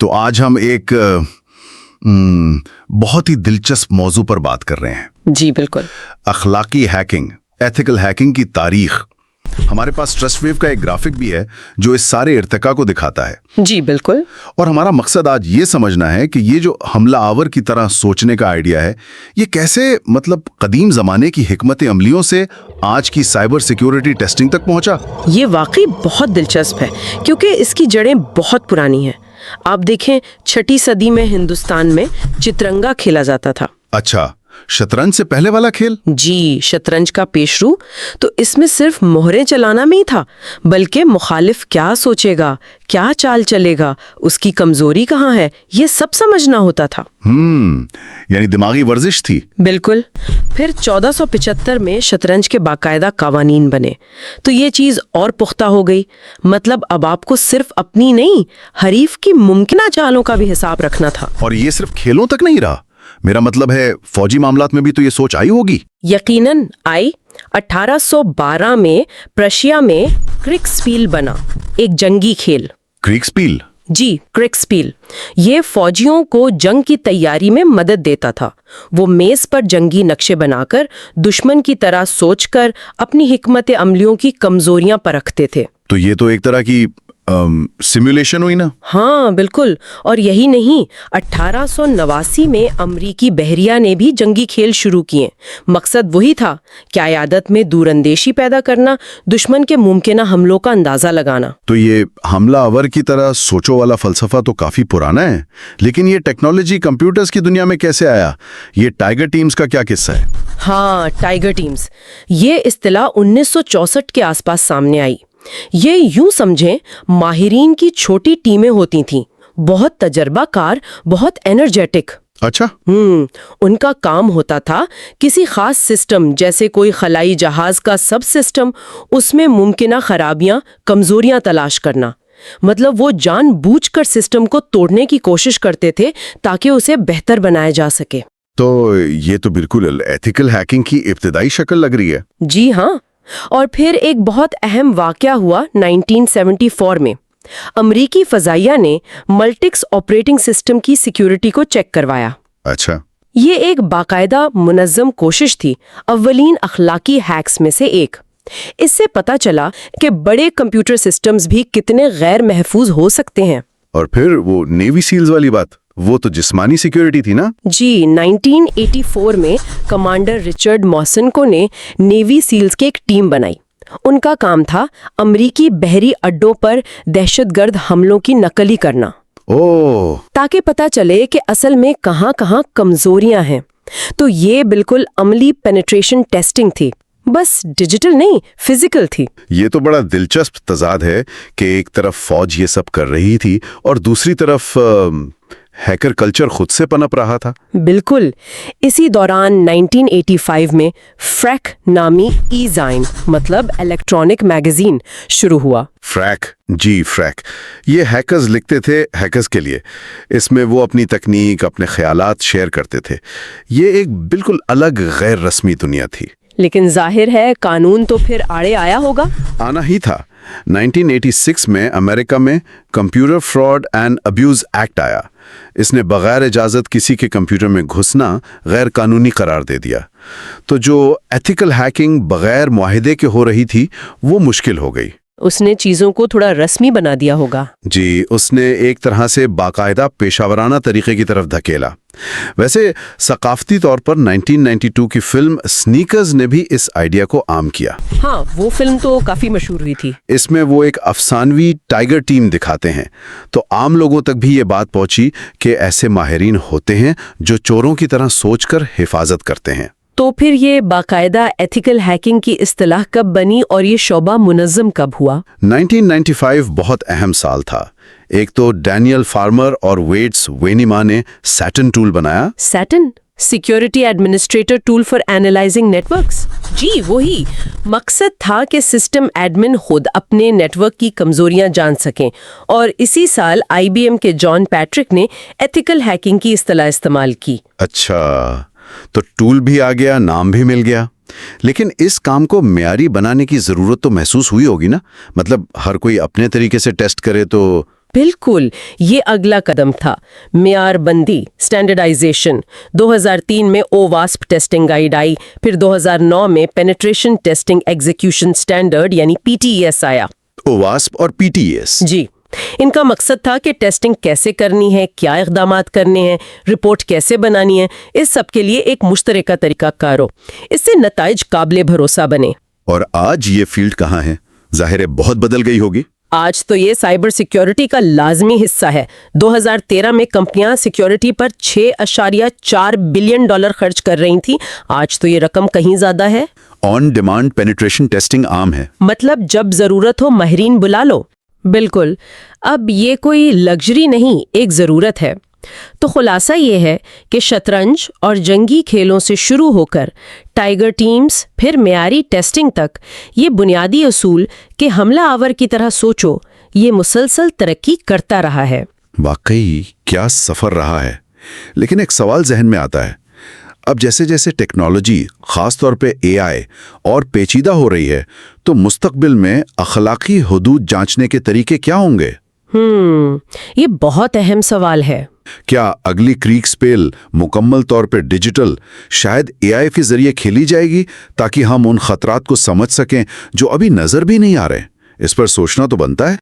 تو آج ہم ایک بہت ہی دلچسپ موضوع پر بات کر رہے ہیں۔ جی بالکل۔ اخلاقی ہیکنگ، ایتھیکل ہیکنگ کی تاریخ۔ ہمارے پاس ٹرسٹ ویو کا ایک گرافک بھی ہے جو اس سارے ارتقاء کو دکھاتا ہے۔ جی بالکل۔ اور ہمارا مقصد آج یہ سمجھنا ہے کہ یہ جو حملہ آور کی طرح سوچنے کا آئیڈیا ہے، یہ کیسے قدیم زمانے کی حکمت عملیوں سے آج کی سائبر سیکیورٹی ٹیسٹنگ تک پہنچا۔ یہ واقعی بہت دلچسپ ہے کیونکہ اس کی جڑیں بہت پرانی ہیں۔ آپ دیکھیں 6 صدی میں ہندوستان میں چترنگا کھیلا جاتا تھا۔ اچھا، شطرنج سے پہلے والا کھیل؟ جی، شطرنج کا پیشرو۔ تو اس میں صرف مہریں چلانا نہیں تھا، بلکہ مخالف کیا سوچے گا، کیا چال چلے گا، اس کی کمزوری کہاں ہے، یہ سب سمجھنا ہوتا تھا۔ یعنی دماغی ورزش تھی۔ بالکل۔ پھر 1475 میں شطرنج کے باقاعدہ قوانین بنے تو یہ چیز اور پختہ ہو گئی۔ مطلب اب آپ کو صرف اپنی نہیں، حریف کی ممکنہ چالوں کا بھی حساب رکھنا تھا۔ اور یہ صرف کھیلوں تک نہیں رہا، میرا مطلب ہے فوجی معاملات میں بھی تو یہ سوچ آئی ہوگی۔ یقیناً آئی۔ 1812 میں پرشیا میں کرکسپیل بنا، ایک جنگی کھیل۔ کرکسپیل؟ جی، کرکسپیل۔ یہ فوجیوں کو جنگ کی تیاری میں مدد دیتا تھا۔ وہ میز پر جنگی نقشے بنا کر دشمن کی طرح سوچ کر اپنی حکمت عملیوں کی کمزوریاں پرکھتے تھے۔ تو یہ تو ایک طرح کی سیمولیشن ہوئی نا؟ ہاں بالکل۔ اور یہی نہیں، 1889 میں امریکی بحریہ نے بھی جنگی کھیل شروع کیے۔ مقصد وہی تھا، قیادت میں دور اندیشی پیدا کرنا، دشمن کے ممکنہ حملوں کا اندازہ لگانا۔ تو یہ حملہ آور کی طرح سوچو والا فلسفہ تو کافی پرانا ہے، لیکن یہ ٹیکنالوجی کمپیوٹرز کی دنیا میں کیسے آیا؟ یہ ٹائیگر ٹیمز کا کیا قصہ ہے؟ ہاں، ٹائیگر ٹیمز، یہ اصطلاح 1964 کے آس پاس سامنے آئی۔ یہ یوں سمجھیں، ماہرین کی چھوٹی ٹیمیں ہوتی تھیں، بہت تجربہ کار، بہت انرجیٹک۔ اچھا۔ ان کا کام ہوتا تھا کسی خاص سسٹم، جیسے کوئی خلائی جہاز کا سب سسٹم، اس میں ممکنہ خرابیاں، کمزوریاں تلاش کرنا۔ مطلب وہ جان بوجھ کر سسٹم کو توڑنے کی کوشش کرتے تھے تاکہ اسے بہتر بنایا جا سکے۔ تو یہ تو بالکل ایتھیکل ہیکنگ کی ابتدائی شکل لگ رہی ہے۔ جی ہاں۔ اور پھر ایک بہت اہم واقعہ ہوا 1974 میں۔ امریکی فضائیہ نے ملٹکس آپریٹنگ سسٹم کی سیکیورٹی کو چیک کروایا۔ اچھا۔ یہ ایک باقاعدہ منظم کوشش تھی، اولین اخلاقی ہیکس میں سے ایک۔ اس سے پتہ چلا کہ بڑے کمپیوٹر سسٹمز بھی کتنے غیر محفوظ ہو سکتے ہیں۔ اور پھر وہ نیوی سیلز والی بات، وہ تو جسمانی سیکیورٹی تھی نا؟ جی، 1984 میں کمانڈر رچرڈ موسنکو نے نیوی سیلز کی ایک ٹیم بنائی۔ ان کا کام تھا امریکی بحری اڈوں پر دہشت گرد حملوں کی نقل کرنا، تاکہ پتہ چلے کہ اصل میں کہاں کہاں کمزوریاں ہیں۔ تو یہ بالکل عملی پینیٹریشن ٹیسٹنگ تھی، بس ڈیجیٹل نہیں، فزیکل تھی۔ یہ تو بڑا دلچسپ تضاد ہے کہ ایک طرف فوج یہ سب کر رہی تھی اور دوسری طرف ہیکر کلچر خود سے پنپ رہا تھا۔ بالکل۔ اسی دوران 1985 میں فریک نامی ای زائن، مطلب الیکٹرانک میگزین شروع ہوا۔ فریک؟ جی، فریک۔ یہ ہیکرز لکھتے تھے ہیکرز کے لیے۔ اس میں وہ اپنی تکنیک، اپنے خیالات شیئر کرتے تھے۔ یہ ایک بالکل الگ غیر رسمی دنیا تھی۔ لیکن ظاہر ہے قانون تو پھر آڑے آیا ہوگا۔ آنا ہی تھا۔ 1986 میں امریکہ میں computer fraud and abuse act آیا۔ اس نے بغیر اجازت کسی کے کمپیوٹر میں گھسنا غیر قانونی قرار دے دیا۔ تو جو ایتھیکل ہیکنگ بغیر معاہدے کے ہو رہی تھی، وہ مشکل ہو گئی۔ اس نے چیزوں کو تھوڑا رسمی بنا دیا ہوگا۔ جی، اس نے ایک طرح سے باقاعدہ پیشہ ورانہ طریقے کی طرف دھکیلا۔ ویسے ثقافتی طور پر 1992 کی فلم سنیکرز نے بھی اس آئیڈیا کو عام کیا۔ ہاں، وہ فلم تو کافی مشہور ہوئی تھی۔ اس میں وہ ایک افسانوی ٹائیگر ٹیم دکھاتے ہیں، تو عام لوگوں تک بھی یہ بات پہنچی کہ ایسے ماہرین ہوتے ہیں جو چوروں کی طرح سوچ کر حفاظت کرتے ہیں۔ تو پھر یہ باقاعدہ ایتھیکل ہیکنگ کی اصطلاح کب بنی اور یہ شعبہ منظم کب ہوا؟ 1995 بہت اہم سال تھا۔ ایک تو ڈینیل فارمر اور ویٹس وینیما نے سیٹن ٹول بنایا۔ Satan? Security administrator tool for analysing networks? جی وہی۔ مقصد تھا کہ سسٹم ایڈمن خود اپنے نیٹ ورک کی کمزوریاں جان سکیں، اور اسی سال IBM کے جان پیٹرک نے ایتھیکل ہیکنگ کی اصطلاح استعمال کی۔ اچھا، تو ٹول بھی آ گیا، نام بھی مل گیا۔ لیکن اس کام کو معیاری بنانے کی ضرورت تو محسوس ہوئی ہوگی نا؟ مطلب ہر کوئی اپنے طریقے سے ٹیسٹ کرے تو بالکل یہ اگلا قدم تھا، معیار بندی اسٹینڈرڈائزیشن۔ 2003 میں اوواسپ ٹیسٹنگ گائیڈ آئی، پھر 2009 میں پینیٹریشن ٹیسٹنگ ایگزیکیوشن اسٹینڈرڈ یعنی PTES آیا۔ اوواسپ اور PTES جی، ان کا مقصد تھا کہ ٹیسٹنگ کیسے کرنی ہے، کیا اقدامات کرنے ہیں، رپورٹ کیسے بنانی ہے، اس سب کے لیے ایک مشترکہ طریقہ کار ہو۔ اس سے نتائج قابل بھروسہ بنے۔ اور آج یہ فیلڈ کہاں ہے؟ ظاہر ہے بہت بدل گئی ہوگی۔ آج تو یہ سائبر سیکیورٹی کا لازمی حصہ ہے۔ 2013 میں کمپنیاں سیکیورٹی پر $6.4 بلین خرچ کر رہی تھیں، آج تو یہ رقم کہیں زیادہ ہے۔ آن ڈیمانڈ پینیٹریشن ٹیسٹنگ عام ہے، مطلب جب ضرورت ہو ماہرین بلا لو۔ بالکل، اب یہ کوئی لگژری نہیں، ایک ضرورت ہے۔ تو خلاصہ یہ ہے کہ شطرنج اور جنگی کھیلوں سے شروع ہو کر ٹائیگر ٹیمز، پھر معیاری ٹیسٹنگ تک، یہ بنیادی اصول کہ حملہ آور کی طرح سوچو، یہ مسلسل ترقی کرتا رہا ہے۔ واقعی کیا سفر رہا ہے۔ لیکن ایک سوال ذہن میں آتا ہے، اب جیسے جیسے ٹیکنالوجی، خاص طور پہ AI اور پیچیدہ ہو رہی ہے، تو مستقبل میں اخلاقی حدود جانچنے کے طریقے کیا ہوں گے؟ یہ بہت اہم سوال ہے۔ کیا اگلی کریک سپیل مکمل طور پہ ڈیجیٹل، شاید AI کے ذریعے کھیلی جائے گی تاکہ ہم ان خطرات کو سمجھ سکیں جو ابھی نظر بھی نہیں آ رہے؟ اس پر سوچنا تو بنتا ہے۔